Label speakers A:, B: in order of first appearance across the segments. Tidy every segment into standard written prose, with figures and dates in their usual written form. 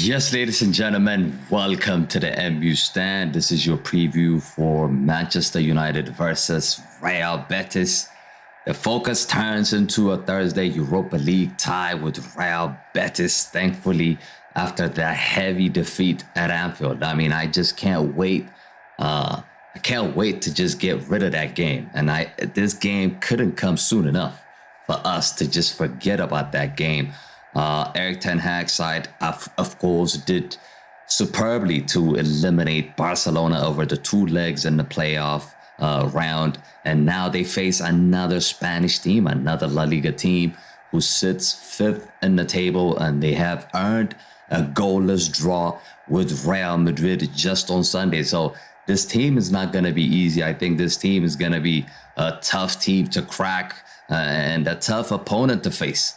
A: Yes, ladies and gentlemen, welcome to the MU Stand. This is your preview for Manchester United versus Real Betis. The focus turns into a Thursday Europa League tie with Real Betis, thankfully, after that heavy defeat at Anfield. I mean, I just can't wait. I can't wait to just get rid of that game. And this game couldn't come soon enough for us to just forget about that game. Erik ten Hag's side, of course, did superbly to eliminate Barcelona over the two legs in the playoff round. And now they face another Spanish team, another La Liga team who sits fifth in the table, and they have earned a goalless draw with Real Madrid just on Sunday. So this team is not going to be easy. I think this team is going to be a tough team to crack and a tough opponent to face.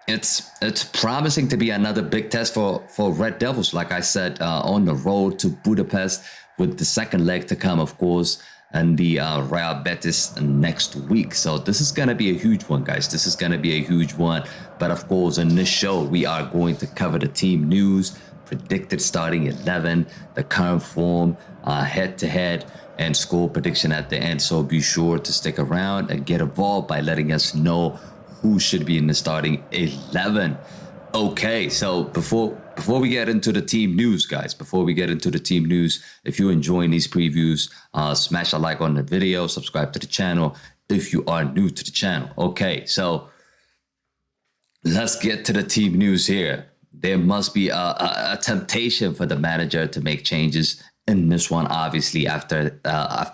A: It's promising to be another big test for Red Devils, like I said, on the road to Budapest, with the second leg to come, of course, and the Real Betis next week. So this is going to be a huge one, guys. This is going to be a huge one. But of course, in this show, we are going to cover the team news, predicted starting 11, the current form, head-to-head, and score prediction at the end. So be sure to stick around and get involved by letting us know who should be in the starting 11. Okay, so before we get into the team news, guys, if you're enjoying these previews, smash a like on the video, subscribe to the channel if you are new to the channel. Okay, so let's get to the team news here. There must be a temptation for the manager to make changes in this one, obviously, after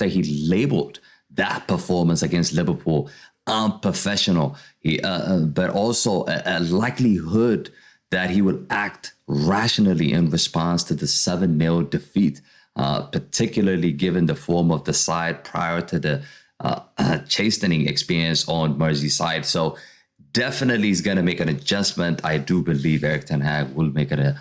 A: he labeled that performance against Liverpool unprofessional, but also a likelihood that he would act rationally in response to the 7-0 defeat, particularly given the form of the side prior to the chastening experience on Merseyside. So definitely he's going to make an adjustment. I do believe Erik ten Hag will make an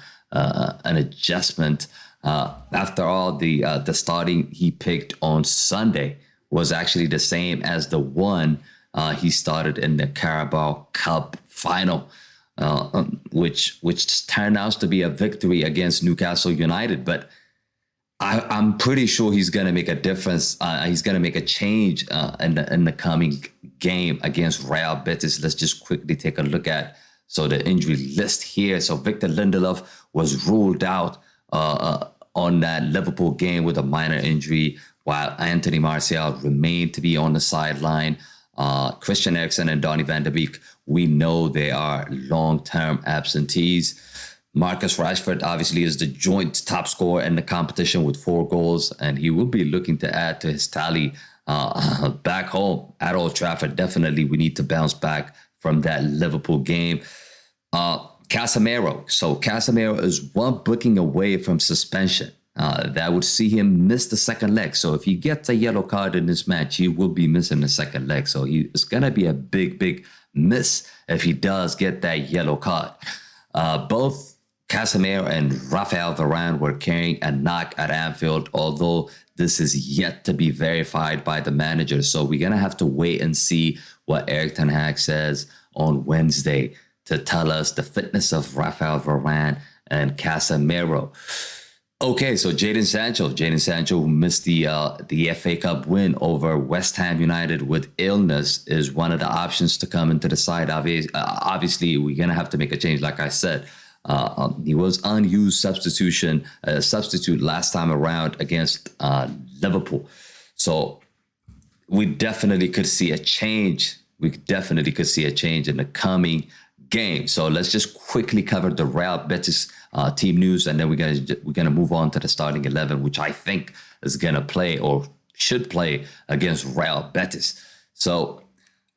A: adjustment. After all, the starting he picked on Sunday was actually the same as the one he started in the Carabao Cup final, which turned out to be a victory against Newcastle United. But I'm pretty sure he's going to make a difference. He's going to make a change in the coming game against Real Betis. Let's just quickly take a look at the injury list here. So Victor Lindelof was ruled out on that Liverpool game with a minor injury, while Anthony Martial remained to be on the sideline. Christian Eriksen and Donny van de Beek, we know they are long-term absentees. Marcus Rashford obviously is the joint top scorer in the competition with 4 goals, and he will be looking to add to his tally back home at Old Trafford. Definitely we need to bounce back from that Liverpool game. Casemiro. So Casemiro is one booking away from suspension. That would see him miss the second leg. So if he gets a yellow card in this match, he will be missing the second leg. So it's going to be a big miss if he does get that yellow card. Both Casemiro and Raphael Varane were carrying a knock at Anfield, although this is yet to be verified by the manager. So we're going to have to wait and see what Erik ten Hag says on Wednesday to tell us the fitness of Raphael Varane and Casemiro. Okay, so Jadon Sancho, who missed the FA Cup win over West Ham United with illness, is one of the options to come into the side. Obviously, we're going to have to make a change, like I said. He was unused substitute last time around against Liverpool. So we definitely could see a change. We definitely could see a change in the coming game. So let's just quickly cover the Real Betis team news, and then we're gonna move on to the starting 11, which I think is gonna play or should play against Real Betis. So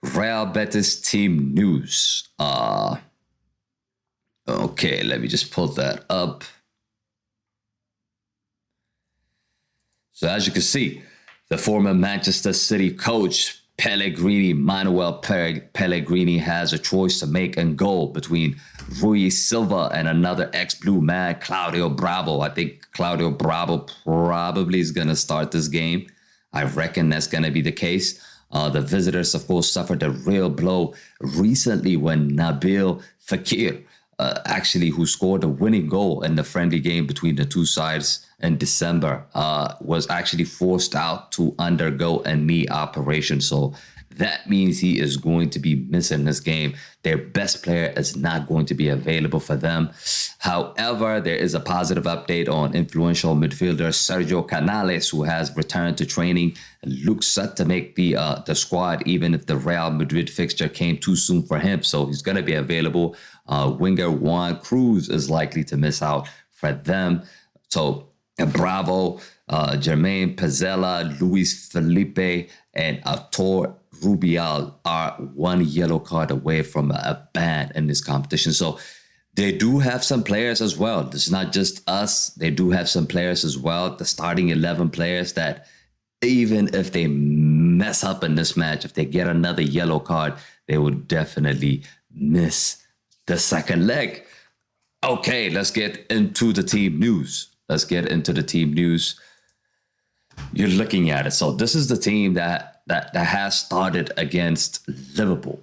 A: Real Betis team news. Okay, let me just pull that up. So as you can see, the former Manchester City coach Manuel Pellegrini has a choice to make in goal between Rui Silva and another ex-Blue man, Claudio Bravo. I think Claudio Bravo probably is going to start this game. I reckon that's going to be the case. The visitors, of course, suffered a real blow recently when Nabil Fekir, who scored the winning goal in the friendly game between the two sides in December, was actually forced out to undergo a knee operation. So that means he is going to be missing this game. Their best player is not going to be available for them. However, there is a positive update on influential midfielder Sergio Canales, who has returned to training and looks set to make the squad, even if the Real Madrid fixture came too soon for him. So he's going to be available. Winger Juan Cruz is likely to miss out for them. So Bravo, Jermaine Pezzella, Luis Felipe, and Artur Rubial are one yellow card away from a ban in this competition. So they do have some players as well. It's not just us. They do have some players as well. The starting 11 players that even if they mess up in this match, if they get another yellow card, they would definitely miss the second leg. Okay, let's get into the team news. You're looking at it. So this is the team that has started against Liverpool.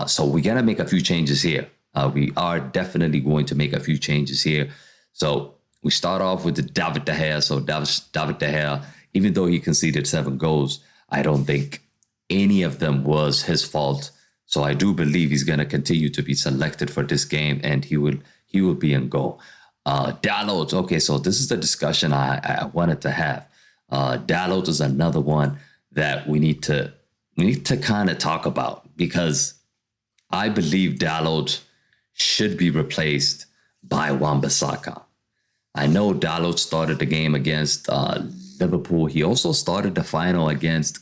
A: So we're going to make a few changes here. We are definitely going to make a few changes here. So we start off with the David De Gea. So David De Gea, even though he conceded 7 goals, I don't think any of them was his fault. So I do believe he's going to continue to be selected for this game, and he will be in goal. Dalot. Okay, so this is the discussion I wanted to have. Dalot is another one that we need to kind of talk about, because I believe Dalot should be replaced by Wan-Bissaka. I know Dalot started the game against Liverpool. He also started the final against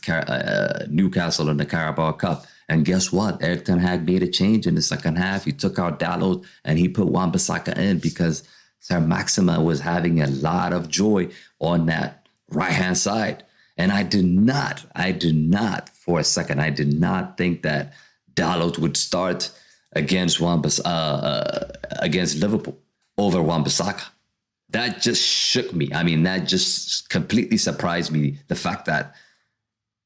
A: Newcastle in the Carabao Cup. And guess what? Erik ten Hag made a change in the second half. He took out Dalot and he put Wan-Bissaka in because Sir Maxima was having a lot of joy on that right-hand side. And I did not for a second, I did not think that Dalot would start against Liverpool over Wan-Bissaka. That just shook me. I mean, that just completely surprised me. The fact that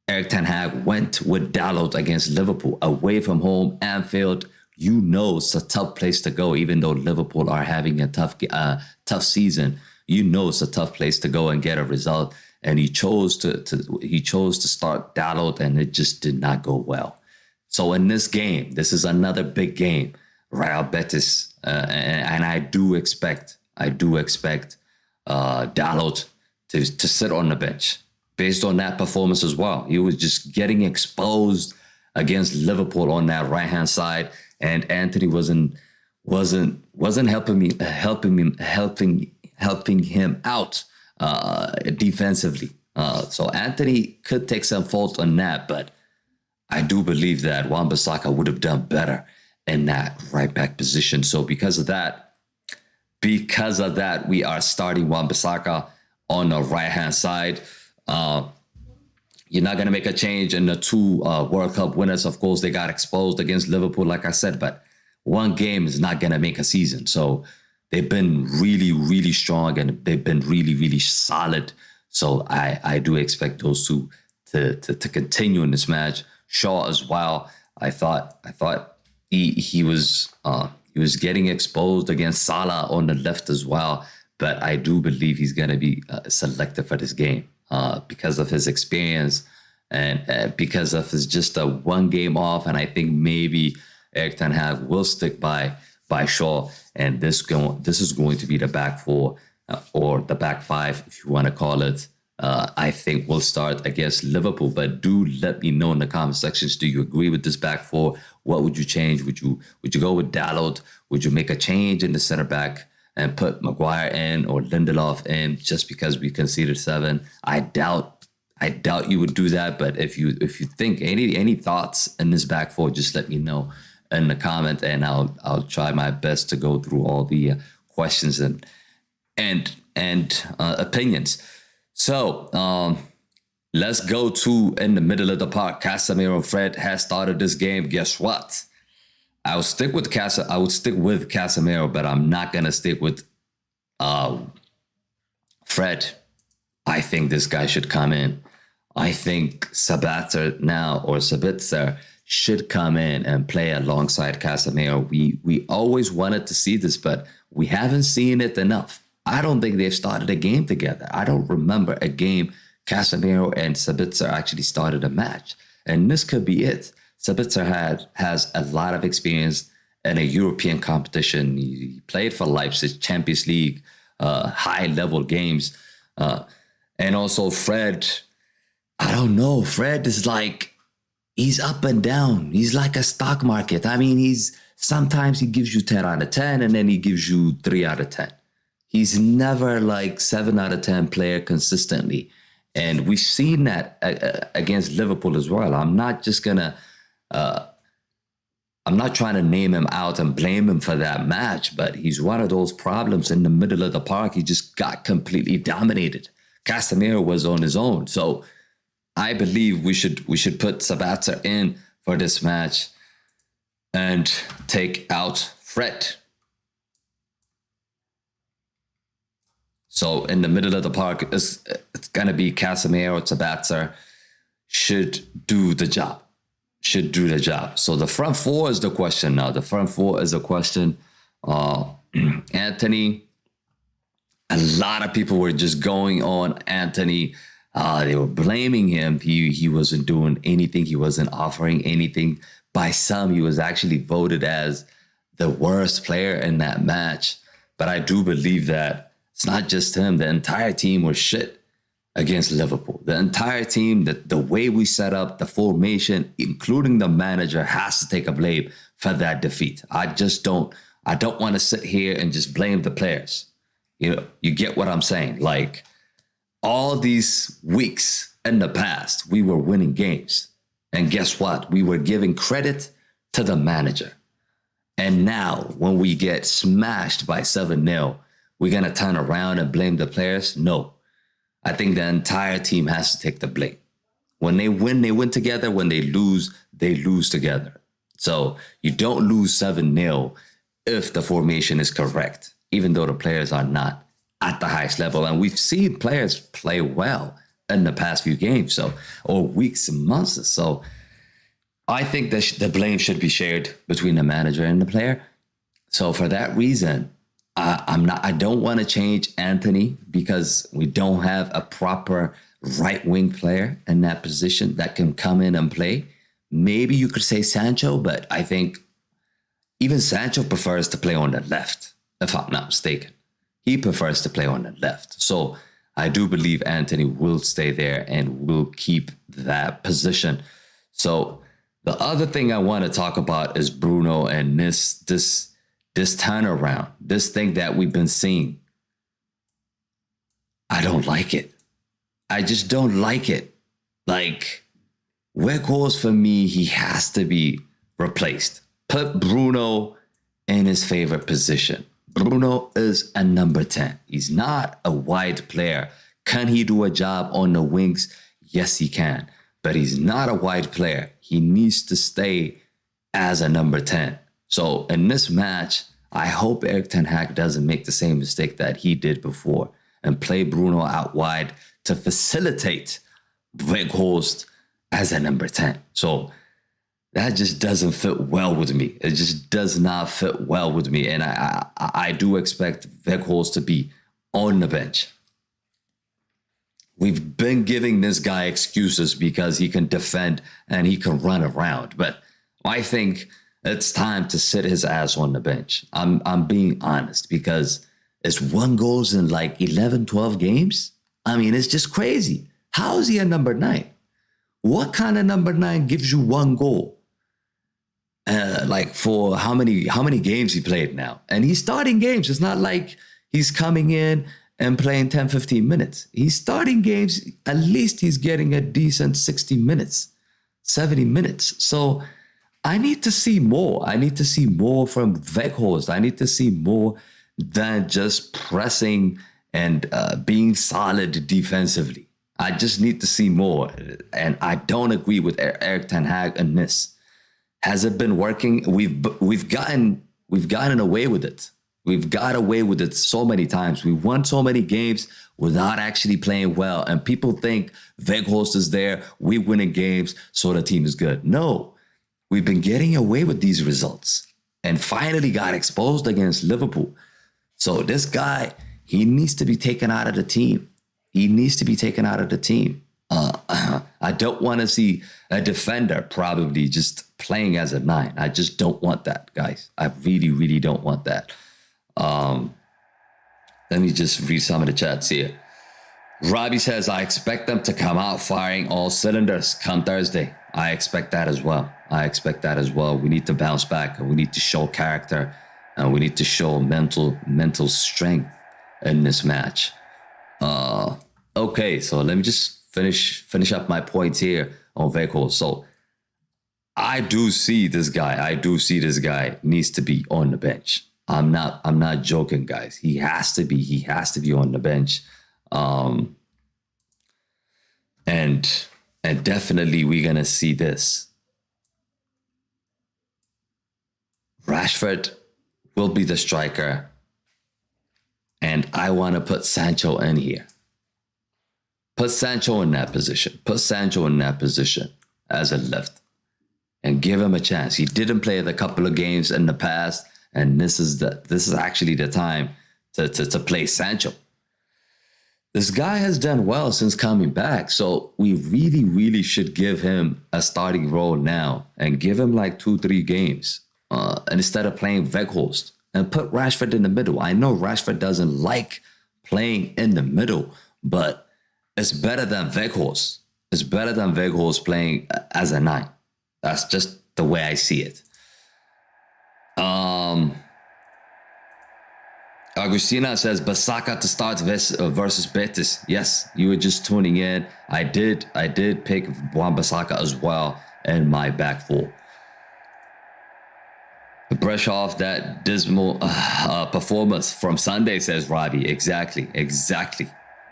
A: Erik ten Hag went with Dalot against Liverpool away from home, Anfield. You know it's a tough place to go, even though Liverpool are having a tough season. You know it's a tough place to go and get a result. And he chose to start Dalot, and it just did not go well. So in this game, this is another big game, Real Betis, and I do expect Dalot to sit on the bench based on that performance as well. He was just getting exposed against Liverpool on that right hand side, and Antony wasn't helping him out defensively. So Antony could take some fault on that, but I do believe that Wan-Bissaka would have done better in that right back position. So because of that, we are starting Wan-Bissaka on the right-hand side. You're not going to make a change in the two World Cup winners. Of course, they got exposed against Liverpool, like I said, but one game is not going to make a season. So they've been really, really strong, and they've been really, really solid. So I do expect those two to continue in this match. Shaw as well. I thought he was getting exposed against Salah on the left as well, but I do believe he's going to be selected for this game because of his experience and because of his just a one game off. And I think maybe Erik ten Hag will stick by Shaw, and this is going to be the back four or the back five, if you want to call it. I think we'll start against Liverpool, but do let me know in the comment sections. Do you agree with this back four? What would you change? Would you go with Dalot? Would you make a change in the center back and put Maguire in or Lindelof in just because we conceded 7? I doubt you would do that. But if you think any thoughts in this back four, just let me know in the comment, and I'll try my best to go through all the questions and opinions. So let's go to in the middle of the park. Casemiro, Fred has started this game. Guess what? I would stick with Casemiro, but I'm not gonna stick with Fred. I think this guy should come in. I think Sabitzer should come in and play alongside Casemiro. We always wanted to see this, but we haven't seen it enough. I don't think they've started a game together. I don't remember a game Casemiro and Sabitzer actually started a match. And this could be it. Sabitzer has a lot of experience in a European competition. He played for Leipzig, Champions League, high-level games. And also Fred, I don't know. Fred is like, he's up and down. He's like a stock market. I mean, sometimes he gives you 10 out of 10, and then he gives you 3 out of 10. He's never like 7 out of 10 player consistently. And we've seen that against Liverpool as well. I'm not trying to name him out and blame him for that match, but he's one of those problems in the middle of the park. He just got completely dominated. Casemiro was on his own. So I believe we should put Sabitzer in for this match and take out Fred. So in the middle of the park, it's going to be Casemiro. Sabitzer should do the job. So the front four is the question now. Anthony, a lot of people were just going on Anthony. They were blaming him. He wasn't doing anything. He wasn't offering anything. By some, he was actually voted as the worst player in that match. But I do believe that it's not just him. The entire team was shit against Liverpool. The entire team, the way we set up, the formation, including the manager, has to take a blame for that defeat. I don't want to sit here and just blame the players. You get what I'm saying? Like, all these weeks in the past, we were winning games. And guess what? We were giving credit to the manager. And now, when we get smashed by 7-0, we're going to turn around and blame the players? No. I think the entire team has to take the blame. When they win together. When they lose together. So you don't lose 7-0 if the formation is correct, even though the players are not at the highest level. And we've seen players play well in the past few games, or weeks and months. So I think that the blame should be shared between the manager and the player. So for that reason, I don't want to change Anthony because we don't have a proper right wing player in that position that can come in and play. Maybe you could say Sancho, but I think even Sancho prefers to play on the left, if I'm not mistaken. He prefers to play on the left. So I do believe Anthony will stay there and will keep that position. So the other thing I want to talk about is Bruno and this turnaround, this thing that we've been seeing. I don't like it. I just don't like it. Like, where goes for me, he has to be replaced. Put Bruno in his favorite position. Bruno is a number 10. He's not a wide player. Can he do a job on the wings? Yes, he can. But he's not a wide player. He needs to stay as a number 10. So in this match, I hope Erik ten Hag doesn't make the same mistake that he did before and play Bruno out wide to facilitate Weghorst as a number 10. So that just doesn't fit well with me. It just does not fit well with me. And I do expect Weghorst to be on the bench. We've been giving this guy excuses because he can defend and he can run around. But I think it's time to sit his ass on the bench. I'm being honest because it's 1 goal in like 11, 12 games. I mean, it's just crazy. How is he a number 9? What kind of number 9 gives you 1 goal? Like for how many games he played now? And he's starting games. It's not like he's coming in and playing 10, 15 minutes. He's starting games. At least he's getting a decent 60 minutes, 70 minutes. So I need to see more. I need to see more from Weghorst. I need to see more than just pressing and being solid defensively. I just need to see more. And I don't agree with Erik ten Hag in this. Has it been working? We've gotten away with it. We've got away with it so many times. We won so many games without actually playing well. And people think Weghorst is there, we winning games, so the team is good. No, we've been getting away with these results and finally got exposed against Liverpool. So this guy, he needs to be taken out of the team. He needs to be taken out of the team. I don't want to see a defender probably just playing as a 9. I just don't want that, guys. I really, really don't want that. Let me just read some of the chats here. Robbie says, I expect them to come out firing all cylinders come Thursday. I expect that as well. We need to bounce back and we need to show character and we need to show mental strength in this match. Okay, so let me just finish up my points here on Weghorst. So I do see this guy needs to be on the bench. I'm not joking, guys. He has to be on the bench. And definitely we're gonna see this. Rashford will be the striker. And I want to put Sancho in here. Put Sancho in that position as a left and give him a chance. He didn't play a couple of games in the past, and this is actually the time to play Sancho. This guy has done well since coming back, so we really, really should give him a starting role now and give him like 2-3 games instead of playing Weghorst and put Rashford in the middle. I know Rashford doesn't like playing in the middle, but it's better than Weghorst. It's better than Weghorst playing as a 9. That's just the way I see it. Agustina says Bissaka to start versus Betis. Yes, you were just tuning in. I did pick Wan-Bissaka as well in my back four. Brush off that dismal performance from Sunday, says Robbie. Exactly.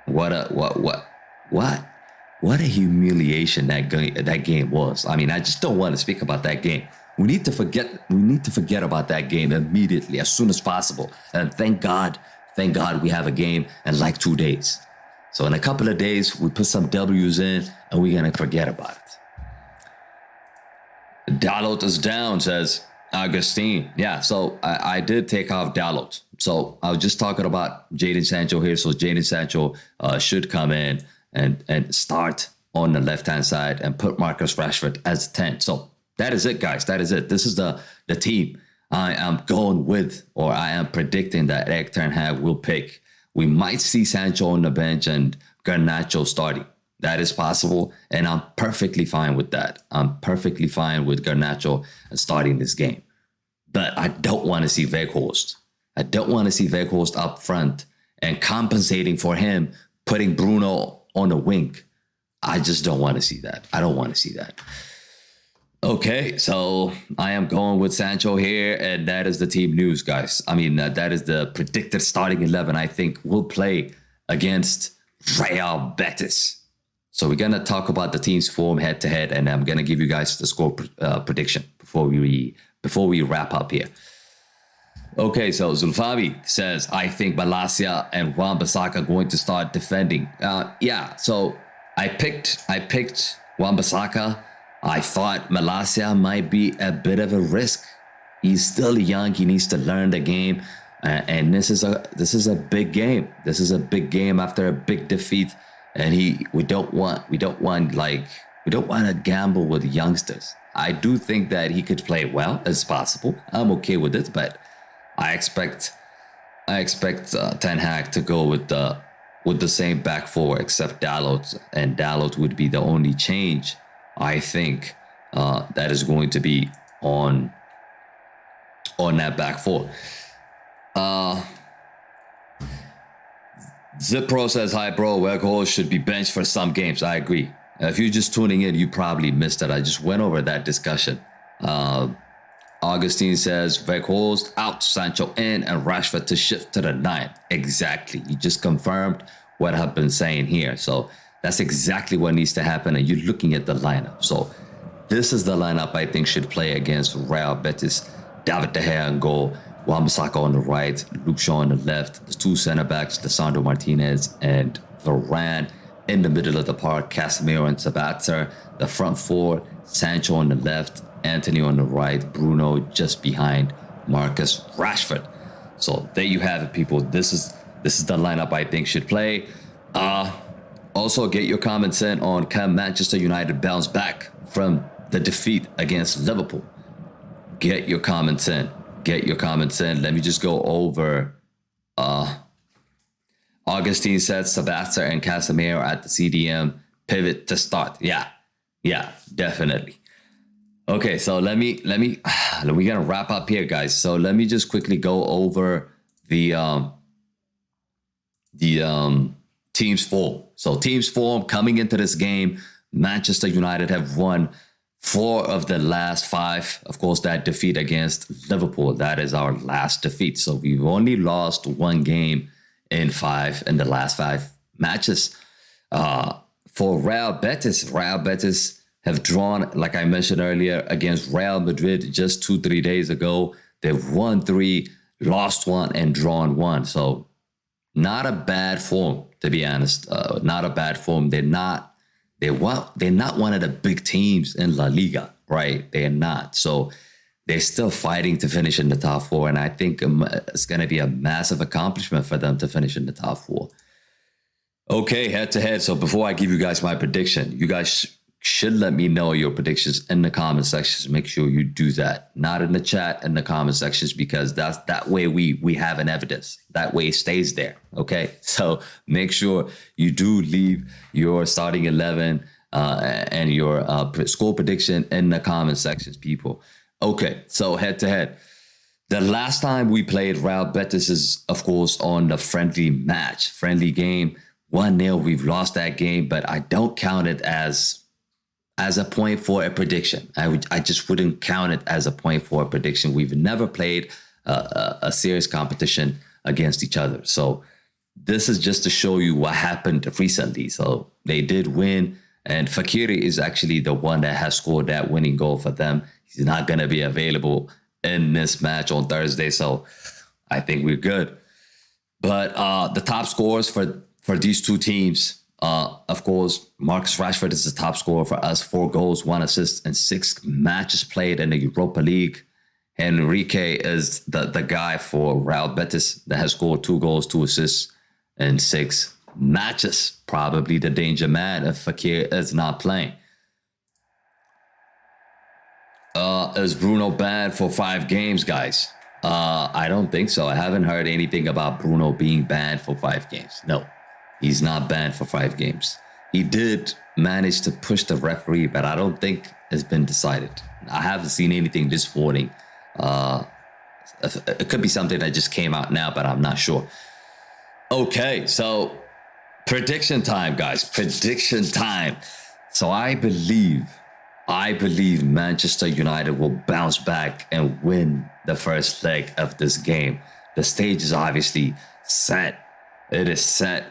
A: What a humiliation that game was. I mean, I just don't want to speak about that game. We need to forget about that game immediately, as soon as possible. And thank God we have a game in like 2 days. So in a couple of days, we put some W's in and we're going to forget about it. Dalot is down, says Augustine. Yeah, so I did take off Dalot. So I was just talking about Jadon Sancho here. So Jadon Sancho should come in and start on the left-hand side and put Marcus Rashford as 10. So that is it, guys. That is it. This is the team I am going with, or I am predicting that Erik ten Hag will pick. We might see Sancho on the bench and Garnacho starting. That is possible, and I'm perfectly fine with that. I'm perfectly fine with Garnacho starting this game. But I don't want to see Weghorst. I don't want to see Weghorst up front and compensating for him putting Bruno on the wing. I just don't want to see that. I don't want to see that. Okay, so I am going with Sancho here, and that is the team news, guys. I mean, that is the predicted starting 11 I think will play against Real Betis. So we're going to talk about the team's form head to head, and I'm going to give you guys the score prediction before we wrap up here. Okay, so Zulfabi says, I think Malacia and Wan-Bissaka are going to start defending. Yeah, so I picked Wan-Bissaka. I thought Malacia might be a bit of a risk. He's still young. He needs to learn the game. And this is a big game. This is a big game after a big defeat. And we don't want to gamble with youngsters. I do think that he could play well as possible. I'm okay with it, but I expect Ten Hag to go with the same back four except Dalot, and Dalot would be the only change I think that is going to be on that back four. Zip Pro says, hi bro, Weghorst should be benched for some games. I agree. If you're just tuning in, you probably missed it. I just went over that discussion. Augustine says, Weghorst out, Sancho in, and Rashford to shift to the 9. Exactly. You just confirmed what I've been saying here. So that's exactly what needs to happen, and you're looking at the lineup. So this is the lineup I think should play against Real Betis. David De Gea in goal, Wan-Bissaka on the right, Luke Shaw on the left, the two center backs, Lisandro Martinez and Varane. In the middle of the park, Casemiro and Sabitzer. The front four, Sancho on the left, Anthony on the right, Bruno just behind Marcus Rashford. So there you have it, people. This is the lineup I think should play. Also, get your comments in on can Manchester United bounce back from the defeat against Liverpool? Get your comments in. Let me just go over. Augustine said Sabitzer and Casemiro at the CDM pivot to start. Yeah, definitely. Okay, so we're gonna wrap up here, guys. So let me just quickly go over the team's form. So team's form coming into this game, Manchester United have won 4 of the last 5. Of course, that defeat against Liverpool, that is our last defeat. So we've only lost 1 game in the last 5 matches. For Real Betis have drawn, like I mentioned earlier, against Real Madrid just 2-3 days ago. They've won 3, lost 1, and drawn 1. So not a bad form, to be honest. Not a bad form. They're not one of the big teams in La Liga, right? They're not. So they're still fighting to finish in the top 4, and I think it's going to be a massive accomplishment for them to finish in the top 4. Okay, head to head. So before I give you guys my prediction, you guys should let me know your predictions in the comment sections. Make sure you do that. Not in the chat, in the comment sections, because that way we have an evidence. That way it stays there. Okay, so make sure you do leave your starting 11 and your score prediction in the comment sections, people. Okay, so head to head. The last time we played Real Betis is, of course, on the friendly game. 1-0, we've lost that game, but I don't count it as a point for a prediction. I just wouldn't count it as a point for a prediction. We've never played a serious competition against each other. So this is just to show you what happened recently. So they did win, and Fakiri is actually the one that has scored that winning goal for them. He's not going to be available in this match on Thursday, so I think we're good. But the top scorers for these two teams, of course, Marcus Rashford is the top scorer for us. 4 goals, 1 assist, and 6 matches played in the Europa League. Enrique is the guy for Real Betis that has scored 2 goals, 2 assists, and 6 matches. Probably the danger man if Fakir is not playing. Is Bruno banned for 5 games, guys? I don't think so. I haven't heard anything about Bruno being banned for 5 games. No, he's not banned for 5 games. He did manage to push the referee, but I don't think it's been decided. I haven't seen anything this morning. It could be something that just came out now, but I'm not sure. Okay, so prediction time, guys. Prediction time. So I believe I believe Manchester United will bounce back and win the first leg of this game. The stage is obviously set. It is set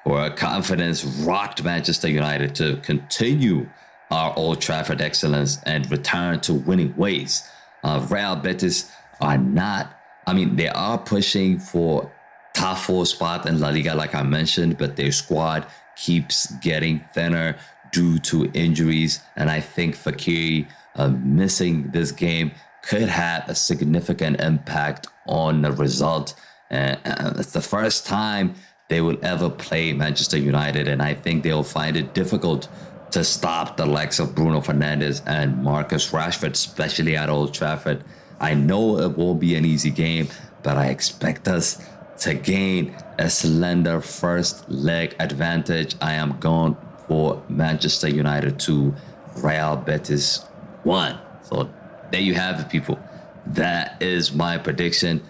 A: for a confidence-rocked Manchester United to continue our Old Trafford excellence and return to winning ways. Real Betis are not, they are pushing for top 4 spot in La Liga, like I mentioned, but their squad keeps getting thinner due to injuries. And I think Fekir missing this game could have a significant impact on the result. And it's the first time they will ever play Manchester United, and I think they'll find it difficult to stop the likes of Bruno Fernandes and Marcus Rashford, especially at Old Trafford. I know it won't be an easy game, but I expect us to gain a slender first leg advantage. I am going for Manchester United 2, Real Betis 1. So there you have it, people. That is my prediction.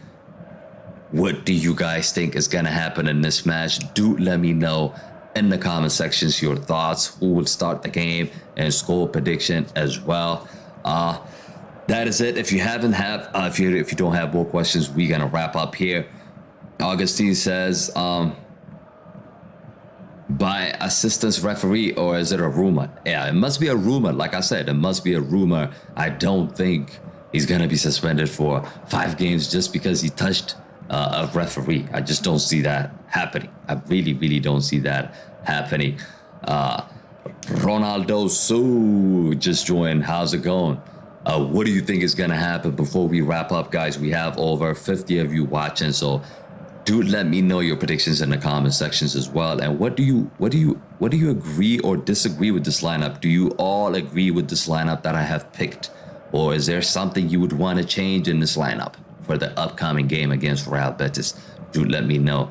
A: What do you guys think is going to happen in this match? Do let me know in the comment sections your thoughts. Who will start the game and score prediction as well. That is it. If you don't have more questions, we're going to wrap up here. Augustine says, by assistance referee, or is it a rumor? Yeah, it must be a rumor. Like I said, it must be a rumor. I don't think he's going to be suspended for 5 games just because he touched a referee. I just don't see that happening. I really don't see that happening. Ronaldo Sue just joined. How's it going? What do you think is going to happen before we wrap up, guys? We have over 50 of you watching, so do let me know your predictions in the comment sections as well. And what do you agree or disagree with this lineup? Do you all agree with this lineup that I have picked, or is there something you would want to change in this lineup for the upcoming game against Real Betis? Do let me know.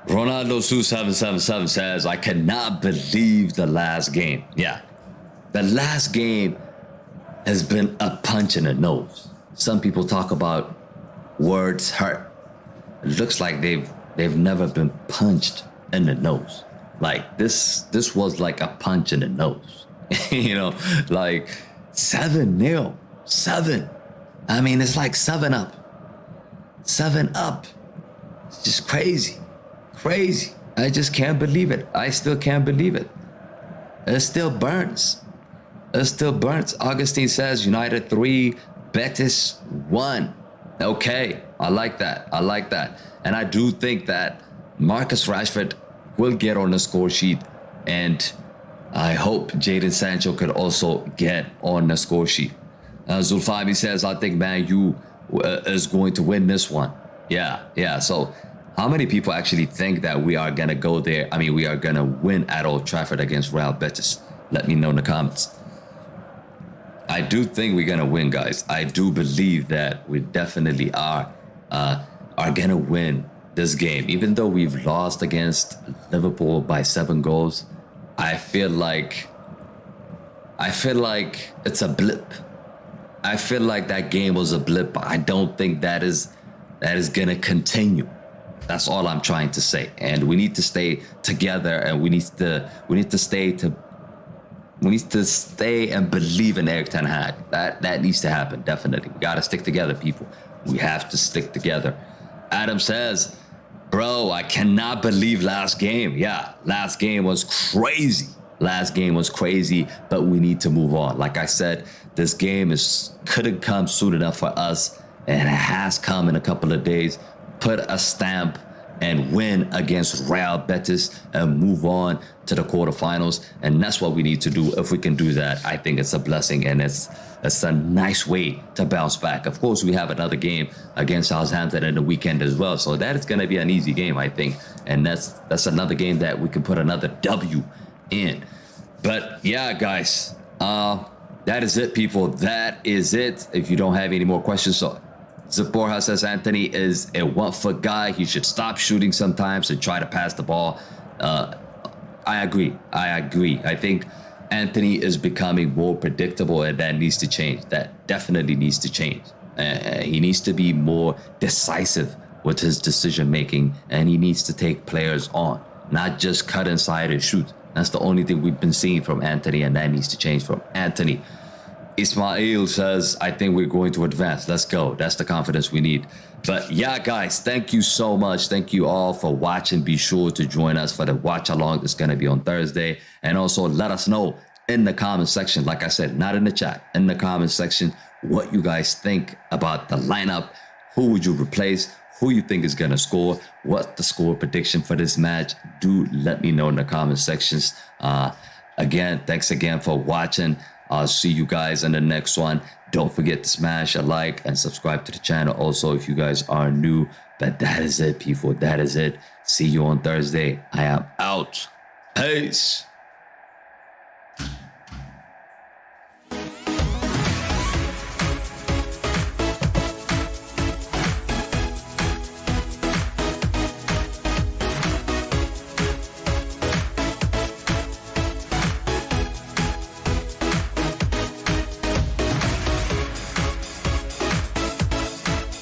A: Ronaldo Su 777 says, I cannot believe the last game. Yeah, the last game has been a punch in the nose. Some people talk about words hurt. It looks like they've never been punched in the nose. Like this was like a punch in the nose. Like 7-0. 7. It's like 7 up. 7 up. It's just crazy. Crazy. I just can't believe it. I still can't believe it. It still burns. Augustine says United 3, Betis 1. Okay, I like that. And I do think that Marcus Rashford will get on the score sheet, and I hope Jadon Sancho could also get on the score sheet. Zulfami says, I think Man U is going to win this one. Yeah. So how many people actually think that we are going to go there? We are going to win at Old Trafford against Real Betis. Let me know in the comments. I do think we're going to win, guys. I do believe that we definitely are going to win this game. Even though we've lost against Liverpool by 7 goals, I feel like it's a blip. I feel like that game was a blip. I don't think that is going to continue. That's all I'm trying to say. And we need to stay together, and we need to stay and believe in Erik ten Hag. That needs to happen, definitely. We got to stick together, people. We have to stick together. Adam says, bro, I cannot believe last game. Yeah, last game was crazy. But we need to move on. Like I said, this game couldn't come soon enough for us, and it has come in a couple of days. Put a stamp and win against Real Betis and move on to the quarterfinals. And that's what we need to do. If we can do that, I think it's a blessing, and it's a nice way to bounce back. Of course, we have another game against Southampton in the weekend as well, so that is going to be an easy game, I think. And that's another game that we can put another W in. But yeah, guys, that is it, people. That is it. If you don't have any more questions, so Zaporha says Anthony is a 1-foot guy. He should stop shooting sometimes and try to pass the ball. I agree. I think Anthony is becoming more predictable, and that needs to change. That definitely needs to change. He needs to be more decisive with his decision making, and he needs to take players on. not just cut inside and shoot. That's the only thing we've been seeing from Anthony, and that needs to change from Anthony. Ismail says, I think we're going to advance. Let's go. That's the confidence we need. But yeah, guys, thank you so much. Thank you all for watching. Be sure to join us for the watch along that's going to be on Thursday. And also let us know in the comment section, like I said, not in the chat, in the comment section, what you guys think about the lineup. Who would you replace? Who you think is going to score? What's the score prediction for this match? Do let me know in the comment sections. Again, thanks again for watching. I'll see you guys in the next one. Don't forget to smash a like and subscribe to the channel. Also, if you guys are new, but that is it, people. That is it. See you on Thursday. I am out. Peace.